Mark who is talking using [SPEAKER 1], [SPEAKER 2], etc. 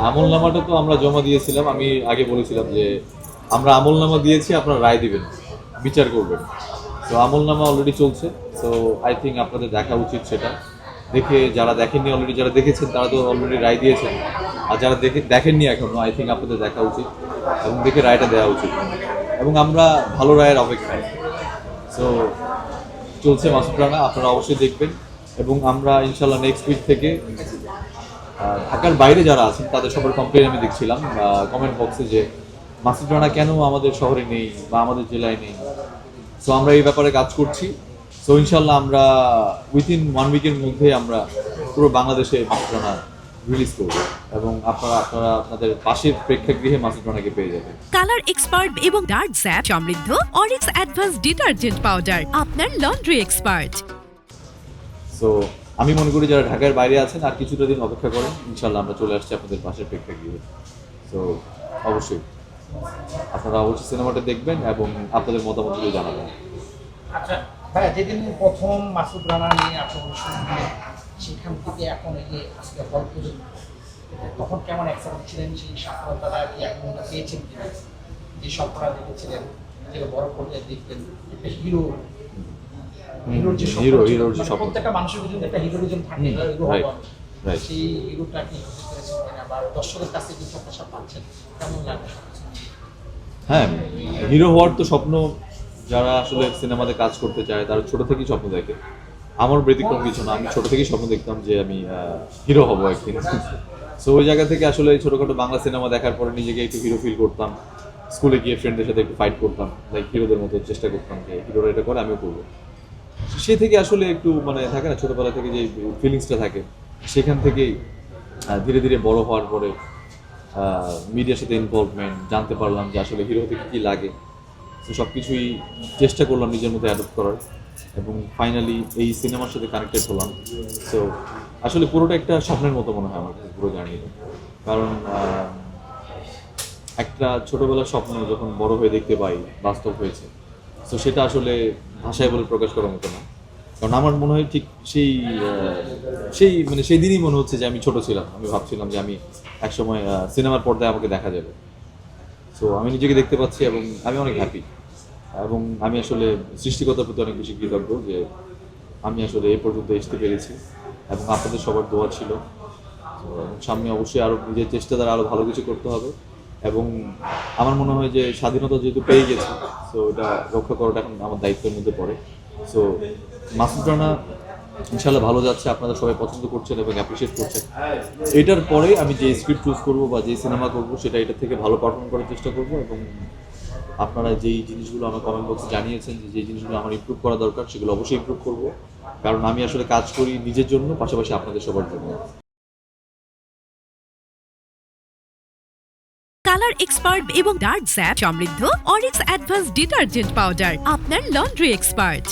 [SPEAKER 1] আমলনামাটা তো আমরা জমা দিয়েছিলাম। আমি আগে বলেছিলাম যে আমরা আমলনামা দিয়েছি, আপনারা রায় দিবেন, বিচার করবেন। তো আমলনামা অলরেডি চলছে। সো আই থিঙ্ক আপনাদের দেখা উচিত সেটা। দেখে যারা দেখেননি, অলরেডি যারা দেখেছেন তারা তো অলরেডি রায় দিয়েছেন, আর যারা দেখেননি এখনো, আই থিঙ্ক আপনাদের দেখা উচিত এবং দেখে রায়টা দেওয়া উচিত। এবং আমরা ভালো রায়ের অপেক্ষায়। সো চলছে মাসুদ রানা, আপনারা অবশ্যই দেখবেন। এবং আমরা ইনশাল্লাহ নেক্সট উইক থেকে ঢাকার বাইরে যারা আছেন তাদের সবার কমপ্লেন আমি দেখছিলাম কমেন্ট বক্সে যে মাসুদ রানা কেন আমাদের শহরে নেই বা আমাদের জেলায় নেই। সো আমরা এই ব্যাপারে কাজ করছি। সো ইনশাল্লাহ আমরা উইথিন 1 উইকের মধ্যে আমরা পুরো বাংলাদেশে মাসুদ রানা রিলিজ করব এবং আপনারা আপনাদের পাশের প্রেক্ষাগৃহে মাসুদ রানাকে পেয়ে যাবেন।
[SPEAKER 2] কালার এক্সপার্ট এবং ডার্ক স্যাপ সমৃদ্ধ অরিক্স অ্যাডভান্স ডিটারজেন্ট পাউডার, আপনার লন্ড্রি এক্সপার্ট।
[SPEAKER 1] সো আমি মনে করি যারা ঢাকার বাইরে আছেন আর কিছুটা দিন অপেক্ষা করেন, ইনশাল্লাহ আমরা চলে আসছি আপনাদের পাশের প্রেক্ষাগৃহে। সো অবশ্যই আপনারা অবশ্যই সিনেমাটা দেখবেন এবং আপনাদের মতামতগুলো জানাবেন।
[SPEAKER 3] আচ্ছা ভাইয়া, যেদিন প্রথম মাসুদ রানা নিয়ে আপনার অনুষ্ঠান দিলেন, সেখান থেকে এখন এই যে আজকে হল পর্যন্ত, তখন কেমন এক্সাইটেড ছিলেন? সেই সফলতাটা কি এখন পেয়েছেন কিনা? যে স্বপ্নটা দেখেছিলেন, যে বড় পর্যায়ে দেখবেন, একটা হিরোর যে স্বপ্ন, প্রত্যেকটা মানুষের ভিতরে একটা হিরোরিজম থাকে, হিরো হওয়ার। সেই হিরোটা কি হতে পেরেছেন কিনা, বা দর্শকের কাছে কি প্রত্যাশা পাচ্ছেন, কেমন লাগে?
[SPEAKER 1] হ্যাঁ, হিরো হওয়ার তো স্বপ্ন যারা আসলে সিনেমাতে কাজ করতে চায় তারা ছোট থেকেই স্বপ্ন দেখে। আমার ব্যতিক্রম কিছু না, আমি ছোট থেকেই স্বপ্ন দেখতাম যে আমি হিরো হব একদিন। সো ওই জায়গা থেকে আসলে ছোটখাটো বাংলা সিনেমা দেখার পরে নিজেকে একটু হিরো ফিল করতাম। স্কুলে গিয়ে ফ্রেন্ডদের সাথে একটু ফাইট করতাম, লাইক হিরোদের মতো চেষ্টা করতাম যে হিরোরা এটা করে আমিও করবো। সে থেকে আসলে একটু মানে থাকে না, ছোটবেলা থেকে যে ফিলিংসটা থাকে, সেখান থেকেই ধীরে ধীরে বড় হওয়ার পরে মিডিয়ার সাথে ইনভলভমেন্ট, জানতে পারলাম যে আসলে হিরো থেকে কী লাগে। তো সব কিছুই চেষ্টা করলাম নিজের মধ্যে অ্যাডপ্ট করার এবং ফাইনালি এই সিনেমার সাথে কানেক্টেড হলাম। সো আসলে পুরোটা একটা স্বপ্নের মতো মনে হয় আমার কাছে পুরো জার্নিটা। কারণ একটা ছোটোবেলার স্বপ্ন যখন বড় হয়ে দেখতে পাই বাস্তব হয়েছে, সো সেটা আসলে ভাষায় বলে প্রকাশ করার মতো না। কারণ আমার মনে হয় ঠিক সেই দিনই মনে হচ্ছে যে আমি ছোট ছিলাম। আমি ভাবছিলাম যে আমি একসময় সিনেমার পর্দায় আমাকে দেখা যাবে। সো আমি নিজেকে দেখতে পাচ্ছি এবং আমি অনেক হ্যাপি। এবং আমি আসলে সৃষ্টিকর্তার প্রতি অনেক বেশি কৃতজ্ঞ যে আমি আসলে এই পর্যন্ত আসতে পেরেছি এবং আপনাদের সবার দোয়া ছিল। সামনে অবশ্যই আরও নিজের চেষ্টা দ্বারা আরও ভালো কিছু করতে হবে। এবং আমার মনে হয় যে স্বাধীনতা যেহেতু পেয়ে গেছি, সো এটা রক্ষা করাটা এখন আমার দায়িত্বের মধ্যে পড়ে। সো মাসুদ রানা ইনশাল্লাহ ভালো যাচ্ছে, আপনারা সবাই পছন্দ করছেন এবং অ্যাপ্রিসিয়েট করছেন। এটার পরে আমি যে স্ক্রিপ্ট চুজ করবো বা যে সিনেমা করবো সেটা এটার থেকে ভালো পারফর্ম করার চেষ্টা করবো। এবং আপনারা যেই জিনিসগুলো আমার কমেন্ট বক্সে জানিয়েছেন যে জিনিসগুলো আমার ইমপ্রুভ করা দরকার, সেগুলো অবশ্যই ইমপ্রুভ করবো। কারণ আমি আসলে কাজ করি নিজের জন্য, পাশাপাশি আপনাদের সবার জন্য।
[SPEAKER 2] কালার এক্সপার্ট এবং ডার্ক স্যাপ সমৃদ্ধ অরিক্স অ্যাডভান্স ডিটারজেন্ট পাউডার, আপনার লন্ড্রি এক্সপার্ট।